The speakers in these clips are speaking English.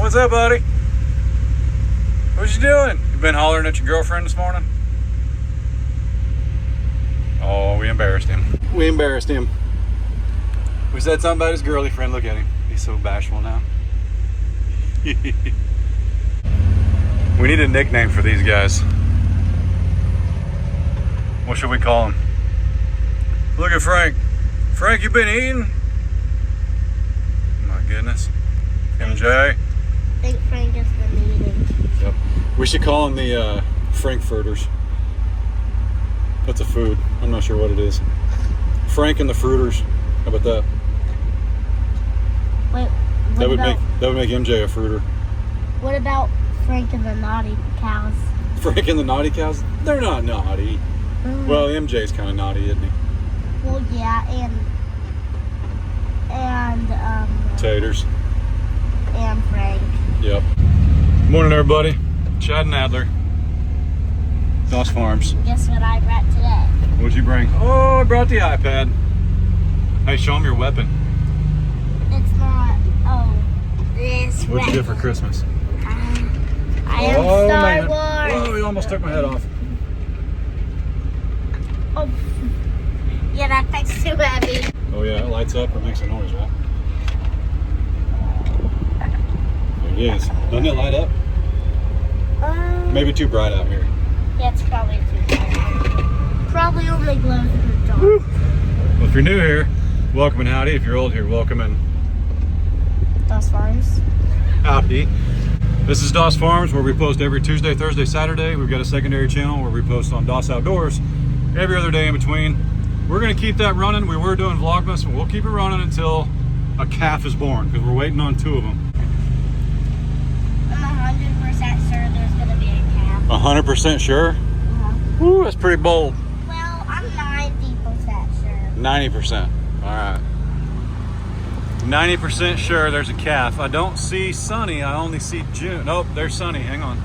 What's up, buddy? What you doing? You been hollering at your girlfriend this morning? Oh, we embarrassed him. We embarrassed him. We said something about his girly friend. Look at him. He's so bashful now. We need a nickname for these guys. What should we call him? Look at Frank. Frank, you been eating? My goodness. MJ. I think Frank has been eating. Yep. We should call them the Frankfurters. That's a food. I'm not sure what it is. Frank and the Fruiters. How about that? Wait, That would make MJ a fruiter. what about Frank and the naughty cows? Frank and the naughty cows? They're not naughty. Well, MJ's kind of naughty, isn't he? Well, yeah, and Taters. and Frank. Yep. Morning, everybody. Chad and Adler. Doss Farms. Guess what I brought today? What'd you bring? Oh, I brought the iPad. Hey, show them your weapon. It's not. Oh, this. What'd you get for Christmas? I am Star Wars. Oh, you almost took my head off. Oh, yeah, that thing's too heavy. Oh yeah, it lights up or makes a noise, right? There it is. Doesn't it light up? Maybe too bright out here. Yeah, it's probably too bright. Probably only glows in the dark. Well, if you're new here, welcome and howdy. If you're old here, welcome and Doss Farms. howdy. This is Doss Farms, where we post every Tuesday, Thursday, Saturday. We've got a secondary channel where we post on Doss Outdoors every other day in between. We're going to keep that running. We were doing Vlogmas, but we'll keep it running until a calf is born, because we're waiting on 2 of them. I'm 100% sure there's going to be a calf. 100% sure? Woo, that's pretty bold. Well, I'm 90% sure. 90%. All right. 90% sure there's a calf. I don't see Sunny. I only see June. Nope, there's Sunny. Hang on.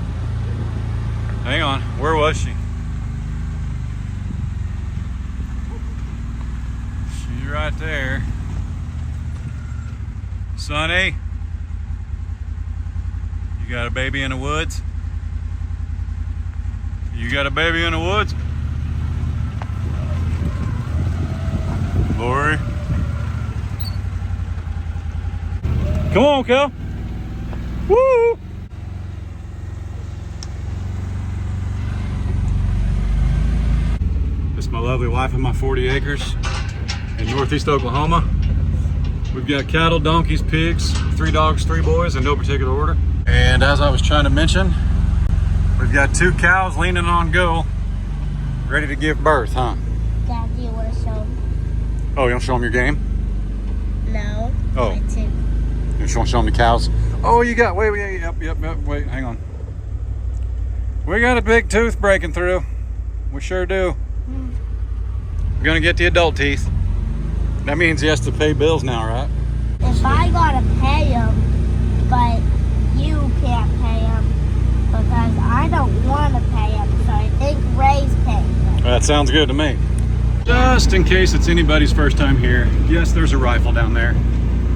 Hang on. Where was she? She's right there. Sunny? You got a baby in the woods? You got a baby in the woods? Lori? Come on, Cal. Woo! This is my lovely wife and my 40 acres in northeast Oklahoma. We've got cattle, donkeys, pigs, 3 dogs, 3 boys in no particular order. And as I was trying to mention, we've got 2 cows leaning on go, ready to give birth, huh? Dad, do you want to show them? Oh, you want to show them your game? No. Oh. I do. You just want to show them the cows? Oh, you got, wait, yep, wait, hang on. We got a big tooth breaking through. We sure do. We're gonna get the adult teeth. That means he has to pay bills now, right? If I gotta pay him, but you can't pay him because I don't want to pay him, so I think Ray's paying him. That sounds good to me. Just in case it's anybody's first time here, yes, there's a rifle down there.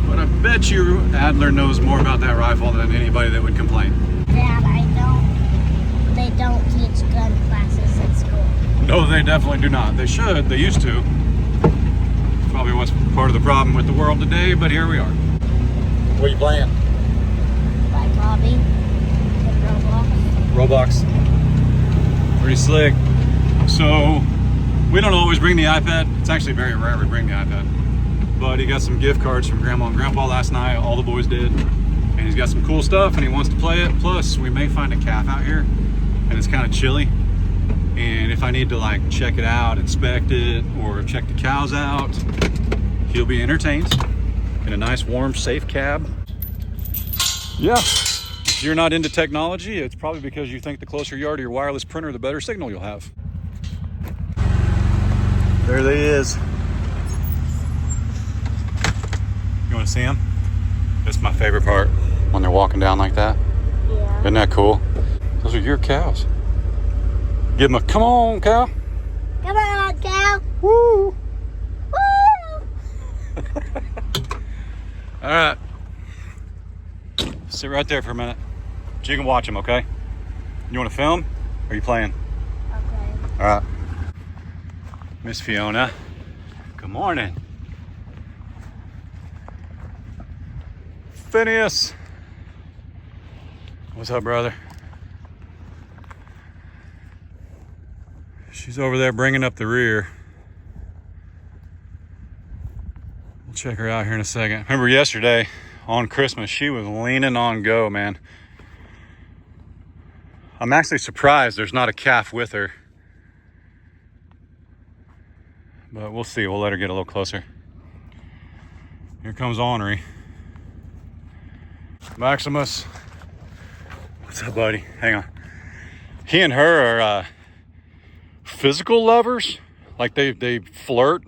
But I bet you Adler knows more about that rifle than anybody that would complain. Dad, they don't teach gun classes at school. No, they definitely do not. They should, they used to. Probably what's part of the problem with the world today, but here we are. What are you playing? Like Bobby and Roblox. Roblox. Pretty slick. So, we don't always bring the iPad. It's actually very rare we bring the iPad. But he got some gift cards from Grandma and Grandpa last night. All the boys did. And he's got some cool stuff and he wants to play it. Plus, we may find a calf out here and it's kind of chilly. And if I need to like check it out, inspect it, or check the cows out, he'll be entertained in a nice, warm, safe cab. Yeah, if you're not into technology, it's probably because you think the closer you are to your wireless printer, the better signal you'll have. There they is. You want to see them? That's my favorite part, when they're walking down like that. Yeah. Isn't that cool? Those are your cows. Give them a, come on, cow. Come on, cow. Woo! Woo! All right. Sit right there for a minute. So you can watch him, okay? You want to film? Or are you playing? Okay. All right. Miss Fiona, good morning. Phineas. What's up, brother? She's over there bringing up the rear. We'll check her out here in a second. Remember yesterday on Christmas, she was leaning on go, man. I'm actually surprised there's not a calf with her. But we'll see. We'll let her get a little closer. Here comes Ornery. Maximus. What's up, buddy? Hang on. He and her are physical lovers. Like they flirt.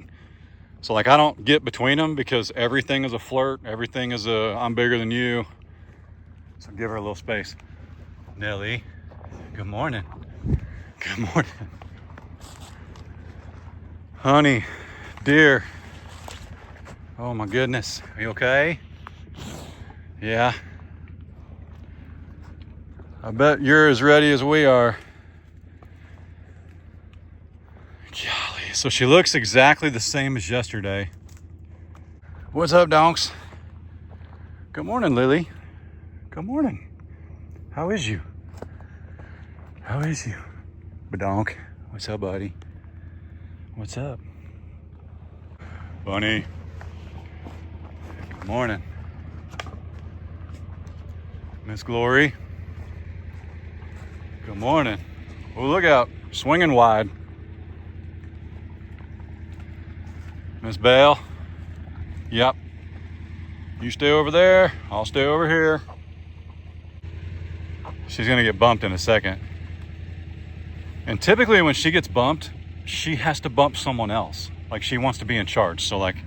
So like I don't get between them because everything is a flirt. Everything is a I'm bigger than you. So give her a little space. Nelly, good morning. Good morning. Honey, dear. Oh my goodness. Are you okay? Yeah. I bet you're as ready as we are. Golly. So she looks exactly the same as yesterday. What's up, donks? Good morning, Lily. Good morning. How is you? How is you? Badonk. What's up, buddy? What's up? Bunny. Good morning. Miss Glory. Good morning. Oh, look out. Swinging wide. Miss Belle. Yep. You stay over there. I'll stay over here. She's going to get bumped in a second. And typically when she gets bumped, she has to bump someone else. Like she wants to be in charge. So like,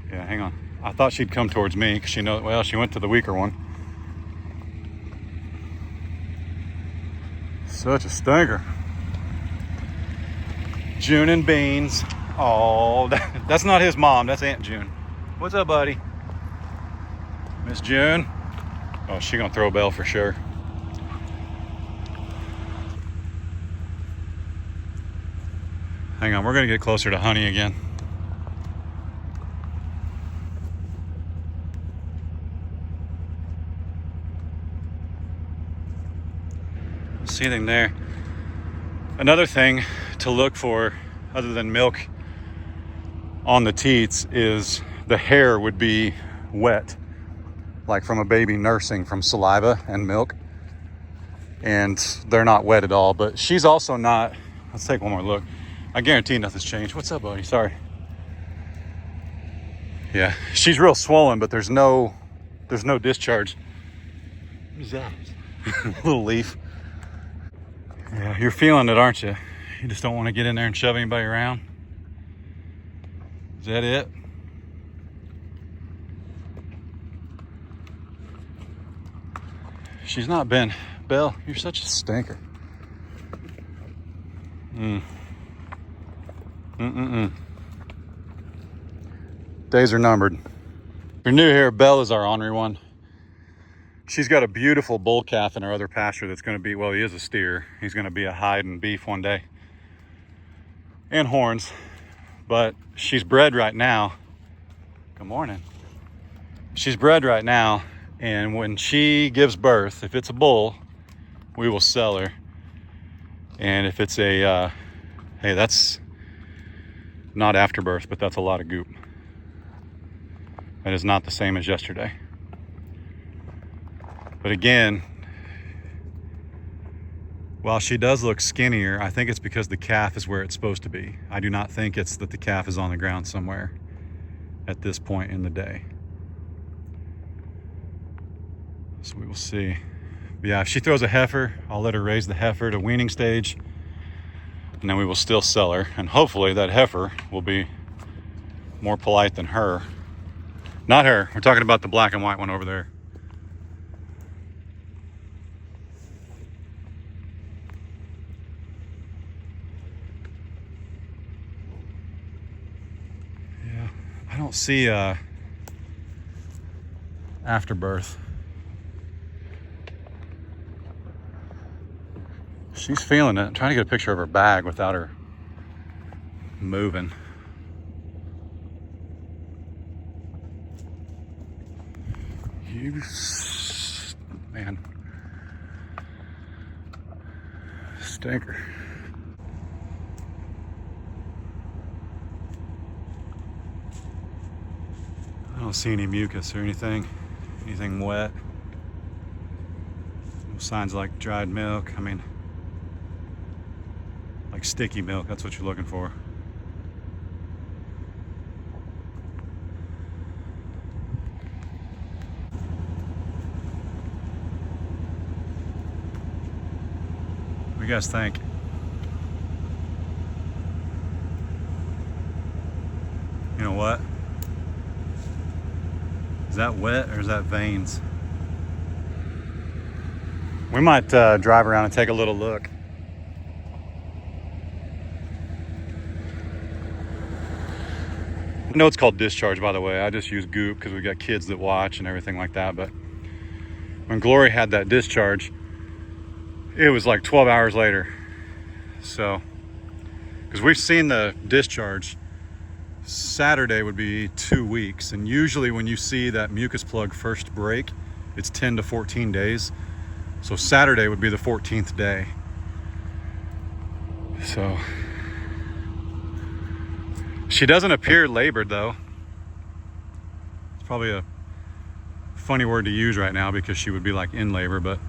yeah, hang on. I thought she'd come towards me because she knows, well, she went to the weaker one. Such a stinker. June and Beans. Oh, that's not his mom. That's Aunt June. What's up, buddy? Miss June. Oh, she gonna throw a bell for sure. Hang on, we're gonna get closer to Honey again. See anything there? Another thing to look for, other than milk on the teats, is the hair would be wet, like from a baby nursing from saliva and milk. And they're not wet at all, but she's also not. Let's take one more look. I guarantee nothing's changed. What's up, buddy? Sorry. Yeah, she's real swollen, but there's no discharge. What is that? Little leaf. Yeah, you're feeling it, aren't you? You just don't want to get in there and shove anybody around. Is that it? She's not been. Belle, you're such a stinker. Days are numbered. If you're new here, Belle is our ornery one. She's got a beautiful bull calf in our other pasture that's going to be, well, he is a steer. He's going to be a hide and beef one day. And horns. But she's bred right now. Good morning. She's bred right now. And when she gives birth, if it's a bull, we will sell her. And if it's a, hey, that's not afterbirth, but that's a lot of goop. That is not the same as yesterday. But again, while she does look skinnier, I think it's because the calf is where it's supposed to be. I do not think it's that the calf is on the ground somewhere at this point in the day. So we will see. But yeah, if she throws a heifer, I'll let her raise the heifer to weaning stage, and then we will still sell her. And hopefully that heifer will be more polite than her. Not her. We're talking about the black and white one over there. I don't see afterbirth. She's feeling it. I'm trying to get a picture of her bag without her moving. Man. Stinker. I don't see any mucus or anything wet. No signs like dried milk. I mean, like sticky milk, that's what you're looking for. What do you guys think? You know what? Is that wet or is that veins? We might drive around and take a little look. I know it's called discharge, by the way. I just use goop because we got kids that watch and everything like that. But when Glory had that discharge, it was like 12 hours later. So, because we've seen the discharge, Saturday would be 2 weeks. And usually when you see that mucus plug first break, it's 10 to 14 days. So Saturday would be the 14th day. So she doesn't appear labored though. It's probably a funny word to use right now because she would be like in labor, but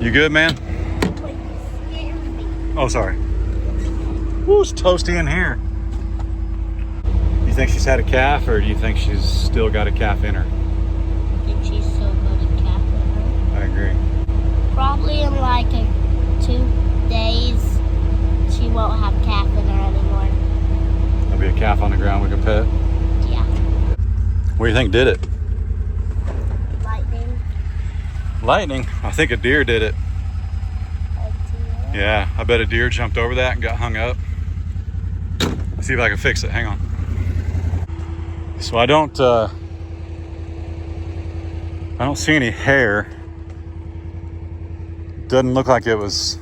you good, man? Oh, sorry. Ooh, it's toasty in here. You think she's had a calf or do you think she's still got a calf in her? I think she's still got a calf in her. I agree. Probably in like 2 days, she won't have calf in her anymore. There'll be a calf on the ground we can pet. Yeah. What do you think did it? Lightning. Lightning? I think a deer did it. A deer? Yeah, I bet a deer jumped over that and got hung up. Let's see if I can fix it. Hang on. So I don't see any hair. Doesn't look like it was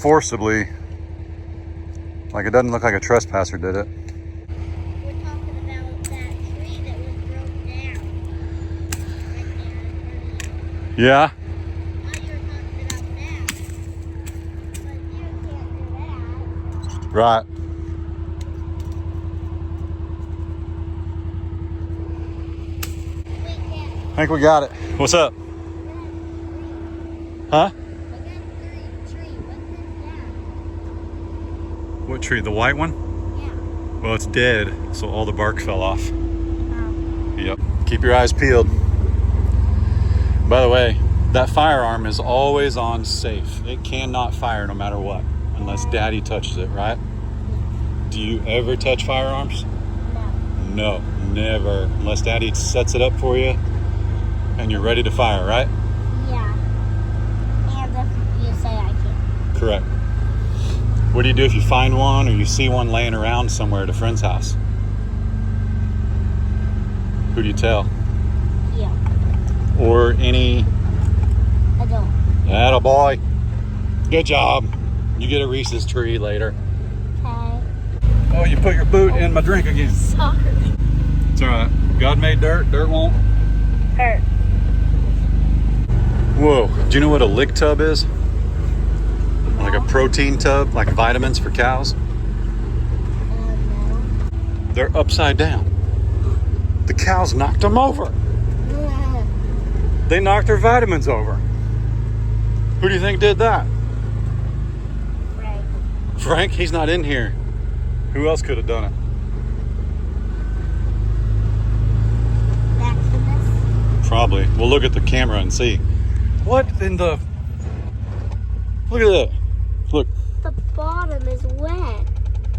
forcibly, like it doesn't look like a trespasser did it. We're talking about that tree that was broke down. Right there in front of you. Yeah. Now you're talking about that. But you can't do that. Right. We can't. I think we got it. What's up? Huh? I got a tree. What's that? What tree? The white one? Yeah. Well, it's dead, so all the bark fell off. Oh. Yep. Keep your eyes peeled. By the way, that firearm is always on safe. It cannot fire no matter what, unless Daddy touches it, right? Do you ever touch firearms? No. No, never. Unless Daddy sets it up for you and you're ready to fire, right? Yeah. And if you say I can. Correct. What do you do if you find one or you see one laying around somewhere at a friend's house? Who do you tell? Yeah. Or any... Adult. Attaboy. Good job. You get a Reese's tree later. Okay. Oh, you put your boot in my drink again. Sorry. It's all right. God made dirt. Dirt won't. Hurt. Whoa. Do you know what a lick tub is? Like a protein tub, like vitamins for cows. No. They're upside down. The cows knocked them over. They knocked their vitamins over. Who do you think did that? Frank. Frank? He's not in here. Who else could have done it? Maximus. Probably. We'll look at the camera and see. What in the... Look at that. Look. The bottom is wet.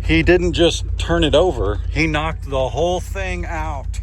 He didn't just turn it over. He knocked the whole thing out.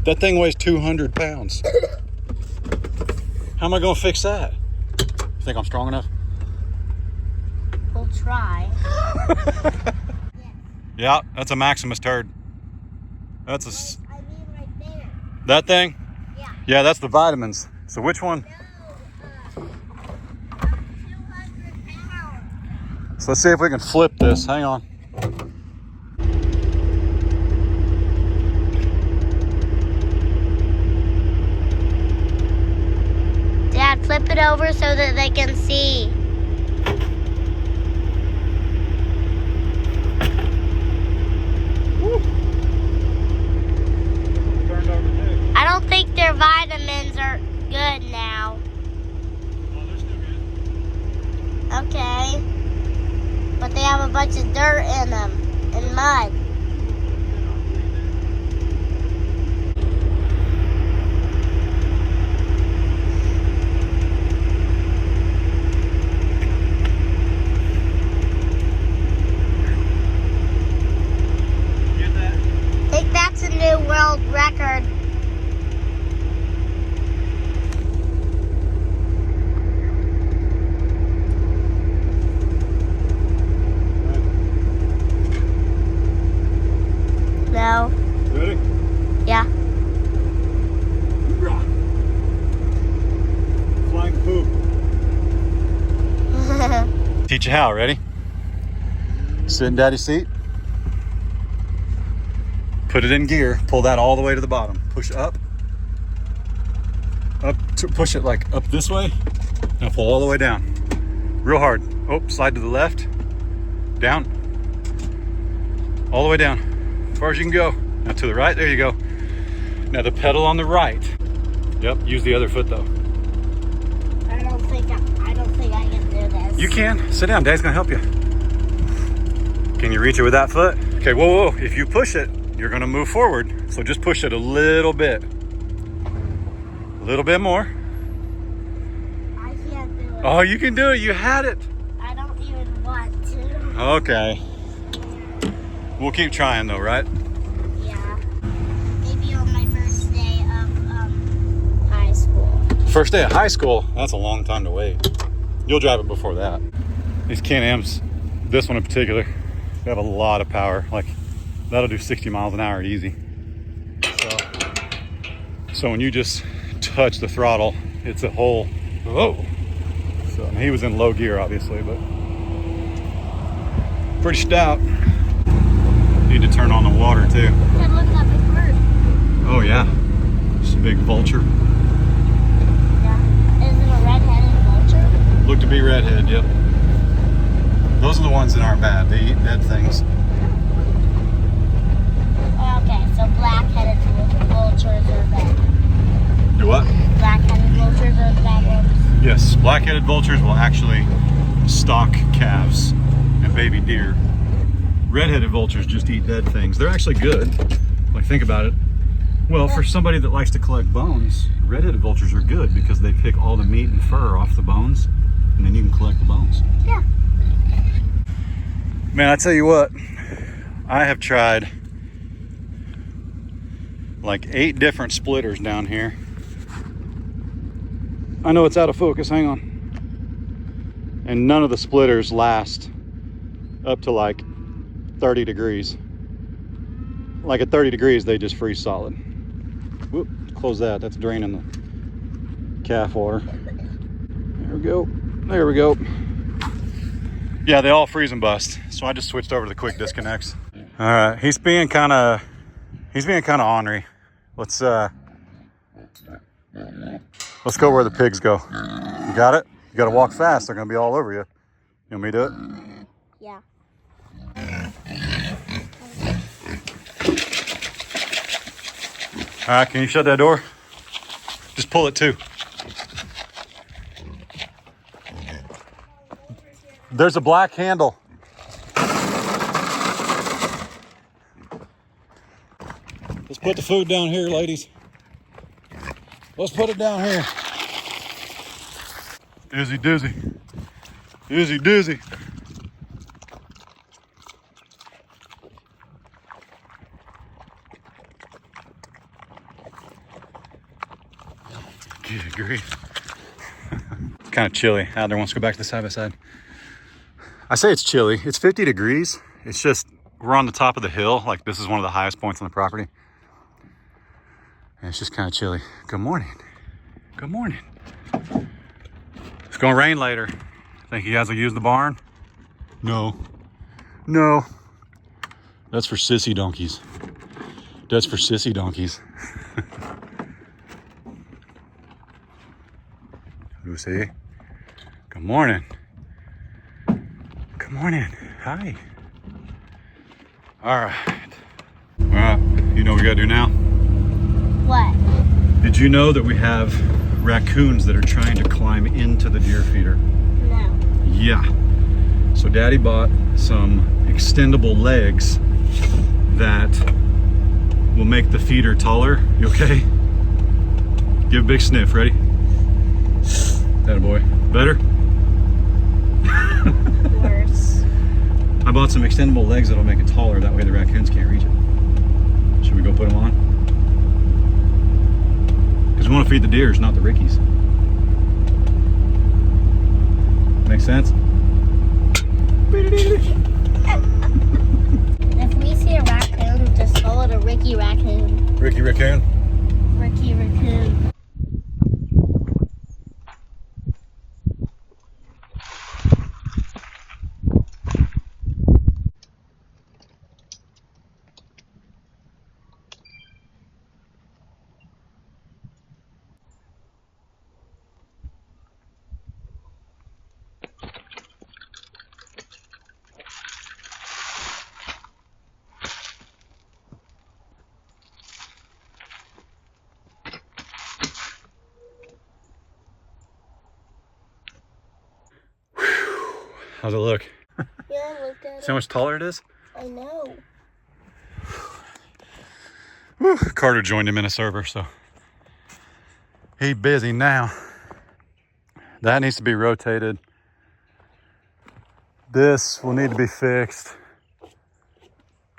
That thing weighs 200 pounds. How am I gonna fix that? You think I'm strong enough? We'll try. Yeah, that's a Maximus turd. That's a... I mean right there. That thing? Yeah. Yeah, that's the vitamins. So which one? No, 200 pounds. So let's see if we can flip this. Hang on. Dad, flip it over so that they can see. I don't think their vitamins are good now. Oh, they're still good. Okay. But they have a bunch of dirt in them and mud. Get that? I think that's a new world record. No. Ready? Yeah. Flying poop. Teach you how, ready? Sit in daddy's seat. Put it in gear. Pull that all the way to the bottom. Push up. Up to push it like up this way. Now pull all the way down. Real hard. Oh, slide to the left. Down. All the way down. As far as you can go. Now to the right. There you go. Now the pedal on the right. Yep. Use the other foot though. I don't think I can do this. You can. Sit down. Dad's gonna help you. Can you reach it with that foot? Okay. Whoa, whoa. If you push it, you're gonna move forward. So just push it a little bit. A little bit more. I can't do it. Oh, you can do it. You had it. I don't even want to. Okay. We'll keep trying though, right? Yeah. Maybe on my first day of high school. First day of high school, that's a long time to wait. You'll drive it before that. These Can-Ams, this one in particular, they have a lot of power. Like, that'll do 60 miles an hour easy. So when you just touch the throttle, it's a whole, whoa. So and he was in low gear, obviously, but pretty stout. Need to turn on the water too. Dad, look at that big bird. Oh yeah, just a big vulture. Yeah. Is it a red-headed vulture? Look to be redhead, yep. Those are the ones that aren't bad. They eat dead things. Okay, so black-headed vultures are bad. Do what? Black-headed vultures are the bad ones. Yes, black-headed vultures will actually stalk calves and baby deer. Red-headed vultures just eat dead things. They're actually good. Like, think about it. Well, for somebody that likes to collect bones, red-headed vultures are good because they pick all the meat and fur off the bones, and then you can collect the bones. Yeah. Man, I tell you what, I have tried like 8 different splitters down here. I know it's out of focus, hang on. And none of the splitters last up to like 30 degrees. Like at 30 degrees, they just freeze solid. Whoop, close that, that's draining the calf water. There we go, there we go. Yeah, they all freeze and bust. So I just switched over to the quick disconnects. All right, he's being kind of ornery. Let's go where the pigs go. You got it? You gotta walk fast, they're gonna be all over you. You want me to do it? Yeah. All right, can you shut that door? Just pull it too. There's a black handle. Let's put the food down here, ladies. Let's put it down here. Easy doozy. Easy doozy. Good grief. Kind of chilly. Adler wants to go back to the side by side. I say it's chilly. It's 50 degrees. It's just, we're on the top of the hill. Like this is one of the highest points on the property. And it's just kind of chilly. Good morning. Good morning. It's gonna rain later. Think you guys will use the barn? No. No. That's for sissy donkeys. That's for sissy donkeys. Lucy. Good morning. Good morning. Hi. All right. Well, you know what we gotta do now? What? Did you know that we have raccoons that are trying to climb into the deer feeder? No. Yeah. So Daddy bought some extendable legs that will make the feeder taller. You okay? Give a big sniff. Ready? Atta boy. Better? Worse. I bought some extendable legs that'll make it taller. That way the raccoons can't reach it. Should we go put them on? Because we want to feed the deers, not the rickies. Make sense? If we see a raccoon, just call it a Ricky raccoon. Ricky raccoon? Ricky raccoon. How's it look? Yeah, I looked at See how much taller it is? I know. Whew. Carter joined him in a server, so he's busy now. That needs to be rotated. This will need to be fixed.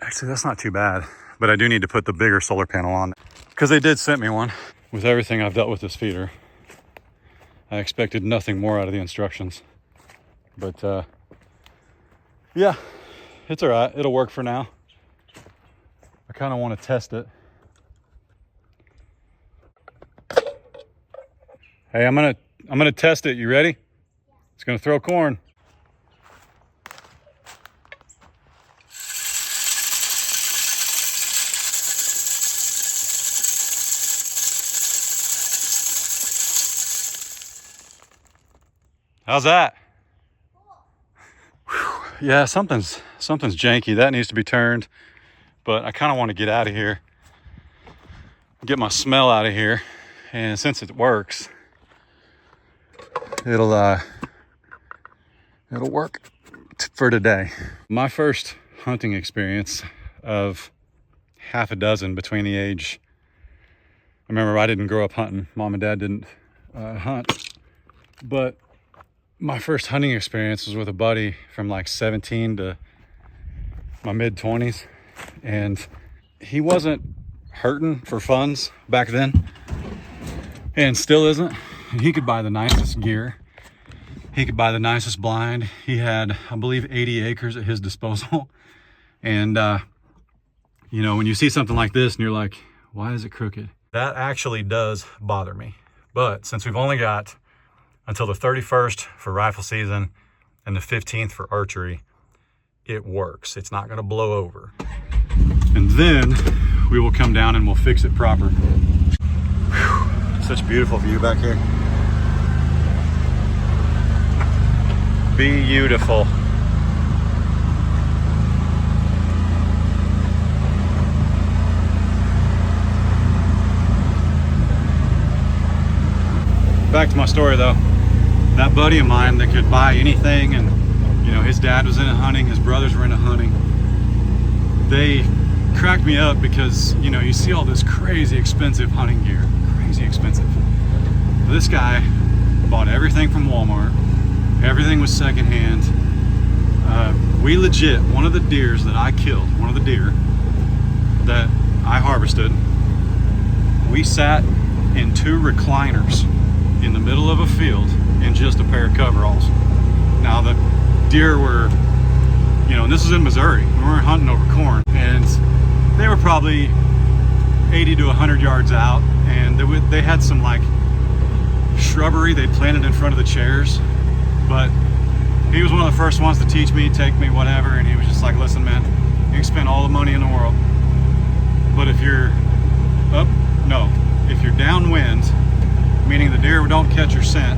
Actually, that's not too bad, but I do need to put the bigger solar panel on because they did send me one. With everything I've dealt with this feeder, I expected nothing more out of the instructions. But yeah, it's all right. It'll work for now. I kind of want to test it. Hey, I'm gonna test it. You ready? It's gonna throw corn. How's that? Whew. Yeah, something's janky. That needs to be turned. But I kind of want to get out of here, get my smell out of here, and since it works, it'll work for today. My first hunting experience of half a dozen between the age. Remember, I didn't grow up hunting. Mom and Dad didn't hunt, but my first hunting experience was with a buddy from like 17 to my mid-20s, and he wasn't hurting for funds back then, and still isn't. And he could buy the nicest gear. He could buy the nicest blind. He had, I believe, 80 acres at his disposal. And, you know, when you see something like this and you're like, why is it crooked? That actually does bother me. But since we've only got until the 31st for rifle season and the 15th for archery, it works. It's not gonna blow over. And then we will come down and we'll fix it proper. Whew. Such a beautiful view back here. Beautiful. Back to my story though. That buddy of mine that could buy anything, and you know, his dad was into hunting, his brothers were into hunting. They cracked me up because, you know, you see all this crazy expensive hunting gear, crazy expensive. This guy bought everything from Walmart. Everything was secondhand. We legit, one of the deers that I killed, one of the deer that I harvested, we sat in 2 recliners in the middle of a field in just a pair of coveralls. Now the deer were, you know, and this is in Missouri. We weren't hunting over corn, and they were probably 80 to 100 yards out, and they had some like shrubbery they planted in front of the chairs. But he was one of the first ones to teach me, take me, whatever, and he was just like, listen man, you can spend all the money in the world, but if you're if you're downwind, meaning the deer don't catch your scent,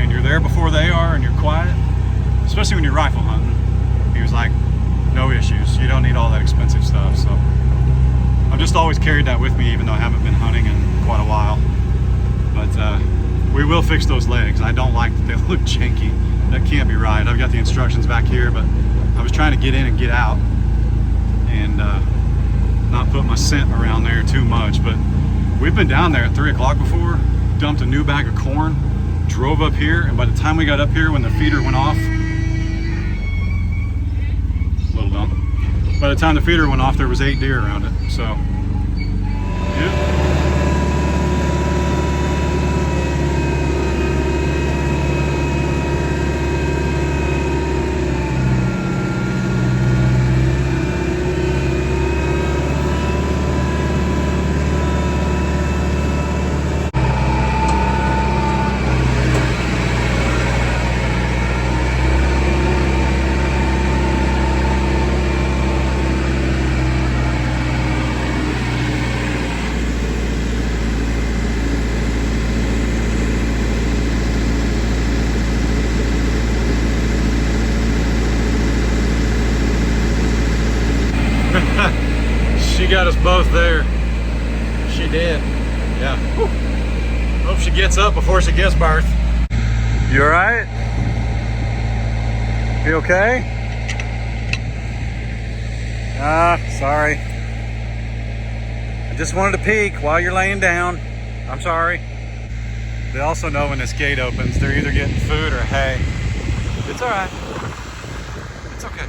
and you're there before they are and you're quiet, especially when you're rifle hunting, he was like, no issues, you don't need all that expensive stuff. So I've just always carried that with me, even though I haven't been hunting in quite a while. But we will fix those legs. I don't like that they look janky. That can't be right. I've got the instructions back here, but I was trying to get in and get out and not put my scent around there too much. But we've been down there at 3 o'clock before, dumped a new bag of corn, drove up here, and by the time we got up here when the feeder went off, little dump, by the time the feeder went off there was 8 deer around it. So yeah. She got us both there. She did. Yeah. Whew. Hope she gets up before she gives birth. You all right? You okay? Sorry. I just wanted to peek while you're laying down. I'm sorry. They also know when this gate opens, they're either getting food or hay. It's all right. It's okay.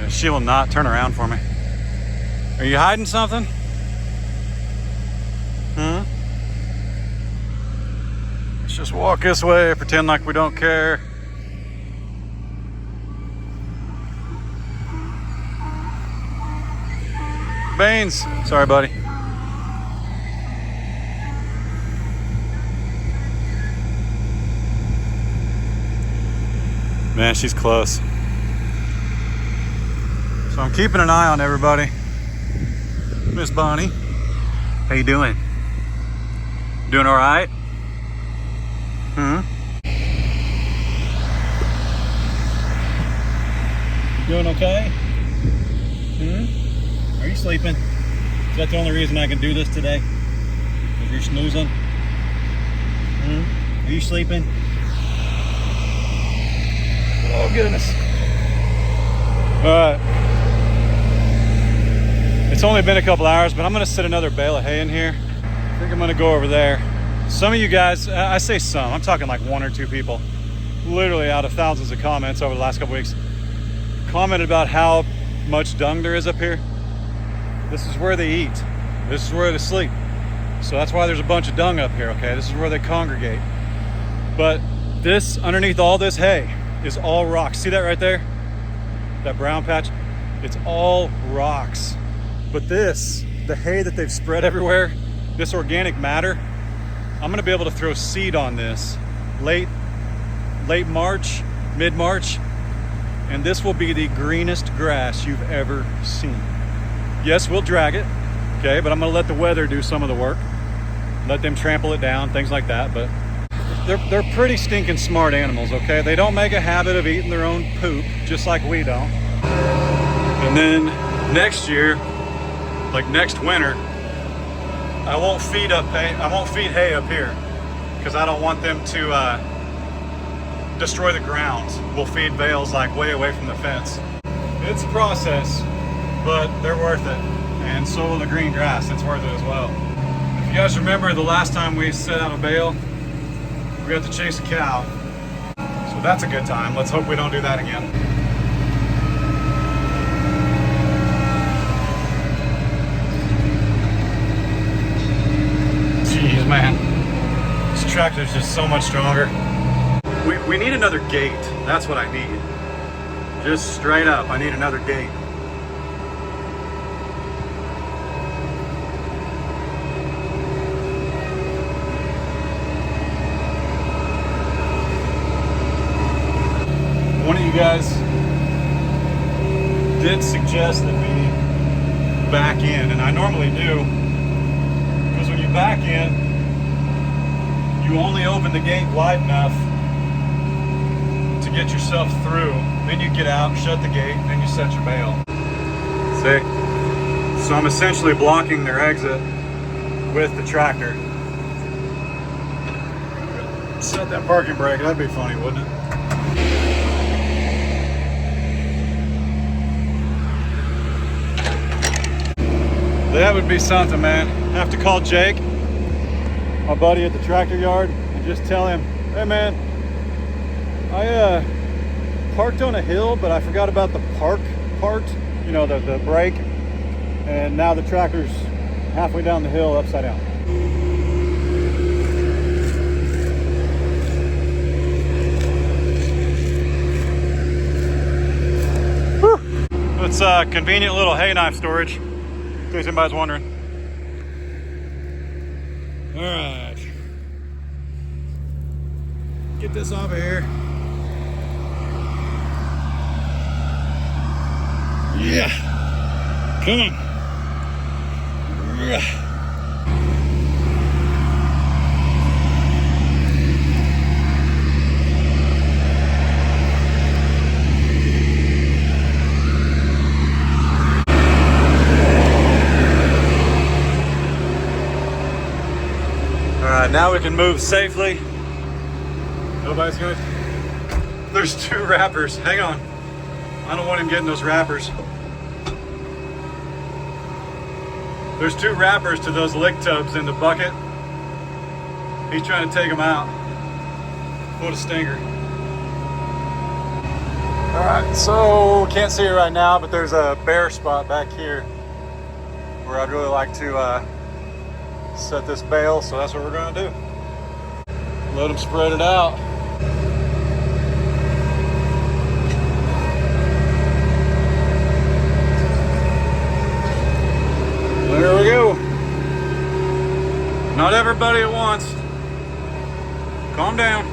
She will not turn around for me. Are you hiding something? Let's just walk this way, pretend like we don't care. Baines, sorry buddy. Man, she's close. So I'm keeping an eye on everybody. Miss Bonnie, how you doing? Doing all right? Doing okay? Are you sleeping? Is that the only reason I can do this today? Because you're snoozing? Are you sleeping? Oh goodness. All right. It's only been a couple hours, but I'm gonna set another bale of hay in here. I think I'm gonna go over there. Some of you guys, I say some, I'm talking like 1 or 2 people, literally out of thousands of comments over the last couple weeks, commented about how much dung there is up here. This is where they eat. This is where they sleep. So that's why there's a bunch of dung up here, okay? This is where they congregate. But this, underneath all this hay, is all rocks. See that right there? That brown patch? It's all rocks. But this, the hay that they've spread everywhere, this organic matter, I'm gonna be able to throw seed on this late March, mid-March, and this will be the greenest grass you've ever seen. Yes, we'll drag it, okay, but I'm gonna let the weather do some of the work. Let them trample it down, things like that, but they're pretty stinking smart animals, okay? They don't make a habit of eating their own poop, just like we don't. And then next year, like next winter, I won't feed hay up here because I don't want them to destroy the ground. We'll feed bales like way away from the fence. It's a process, but they're worth it. And so will the green grass, it's worth it as well. If you guys remember the last time we set out a bale, we got to chase a cow. So that's a good time. Let's hope we don't do that again. tractor's just so much stronger. We need another gate. That's what I need. Just straight up, I need another gate. One of you guys did suggest that we back in, and I normally do, because when you back in, you only open the gate wide enough to get yourself through. Then you get out, shut the gate, and then you set your bale. See? So I'm essentially blocking their exit with the tractor. Set that parking brake, that'd be funny, wouldn't it? That would be something, man. Have to call Jake, my buddy at the tractor yard, and just tell him, hey man, I parked on a hill, but I forgot about the park part, you know, the brake, and now the tractor's halfway down the hill upside down. Whew. It's a convenient little hay knife storage, in case anybody's wondering. All right, get this off of here. Yeah, come on. Now we can move safely. Nobody's good. There's 2 wrappers. Hang on. I don't want him getting those wrappers. There's 2 wrappers to those lick tubs in the bucket. He's trying to take them out. What a stinger. All right, so can't see it right now, but there's a bare spot back here where I'd really like to set this bale, so that's what we're gonna do. Let them spread it out. There we go. Not everybody at once. Calm down.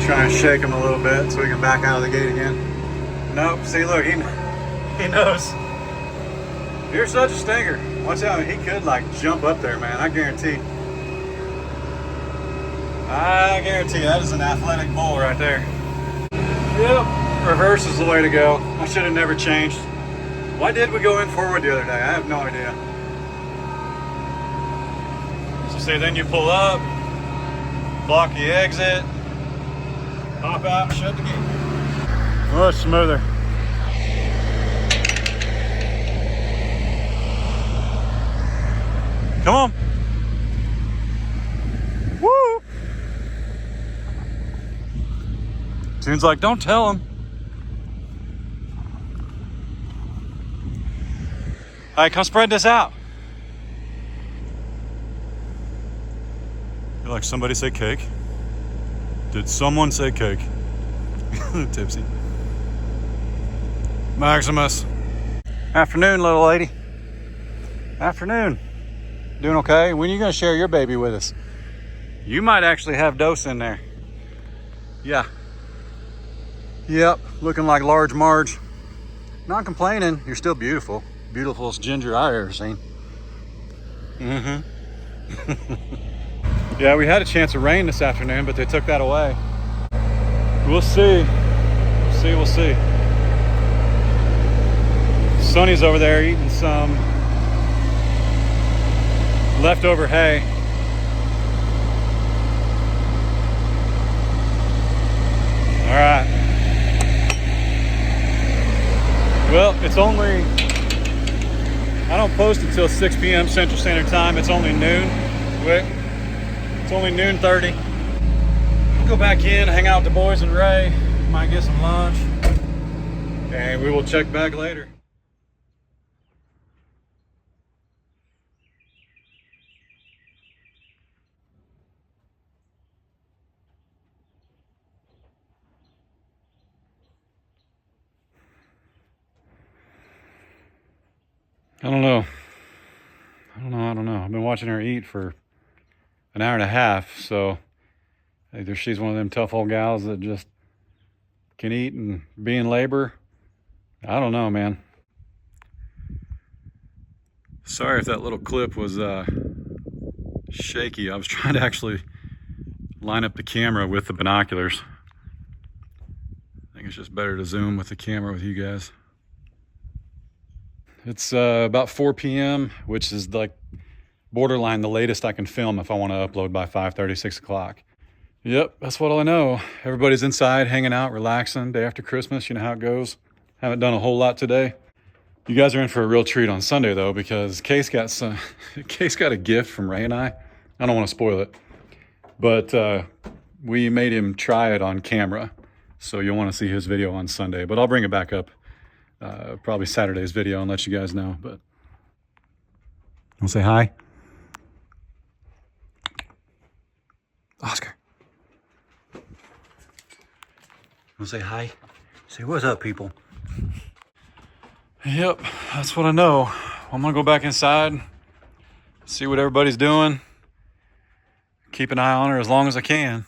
Try and shake him a little bit so we can back out of the gate again. Nope, see, look, he knows. You're such a stinger. Watch out, he could like jump up there, man, I guarantee. I guarantee that is an athletic bull right there. Yep, reverse is the way to go. I should have never changed. Why did we go in forward the other day? I have no idea. So see, then you pull up, block the exit, hop out and shut the gate. Much smoother. Come on. Woo! Tune's like, don't tell him. All right, come spread this out. You're like, somebody say cake? Did someone say cake? Tipsy. Maximus. Afternoon, little lady. Afternoon. Doing okay? When are you gonna share your baby with us? You might actually have dose in there. Yeah. Yep, looking like large Marge. Not complaining, you're still beautiful. Beautifulest ginger I've ever seen. Yeah, we had a chance of rain this afternoon, but they took that away. We'll see. We'll see. Sonny's over there eating some leftover hay. All right. Well, it's only, I don't post until 6 p.m. Central Standard Time. It's only noon. It's only noon 30. Go back in, hang out with the boys and Ray. Might get some lunch. And we will check back later. I don't know. I've been watching her eat for an hour and a half, so either she's one of them tough old gals that just can eat and be in labor. I don't know, man. Sorry if that little clip was shaky. I was trying to actually line up the camera with the binoculars. I think it's just better to zoom with the camera with you guys. It's about 4 p.m., which is like borderline the latest I can film if I want to upload by 5:30, 6 o'clock. Yep, that's what I know. Everybody's inside, hanging out, relaxing, day after Christmas. You know how it goes. Haven't done a whole lot today. You guys are in for a real treat on Sunday, though, because Case got a gift from Ray and I. I don't want to spoil it, but we made him try it on camera, so you'll want to see his video on Sunday. But I'll bring it back up, probably Saturday's video, and let you guys know. But want to say hi, Oscar? Want to say hi? Say what's up, people. Yep, that's what I know. I'm gonna go back inside, see what everybody's doing, keep an eye on her as long as I can.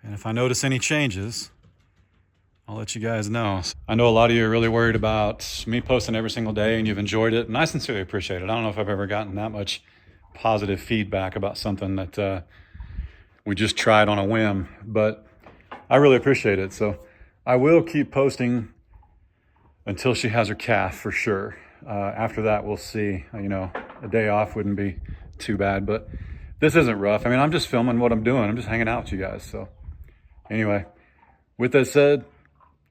And if I notice any changes, I'll let you guys know. I know a lot of you are really worried about me posting every single day and you've enjoyed it, and I sincerely appreciate it. I don't know if I've ever gotten that much positive feedback about something that we just tried on a whim, but I really appreciate it. So I will keep posting until she has her calf for sure. After that, we'll see. You know, a day off wouldn't be too bad, but this isn't rough. I mean, I'm just filming what I'm doing. I'm just hanging out with you guys. So anyway, with that said,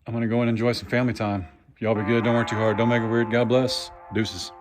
I'm gonna go and enjoy some family time. Y'all be good, don't work too hard, don't make it weird. God bless. Deuces.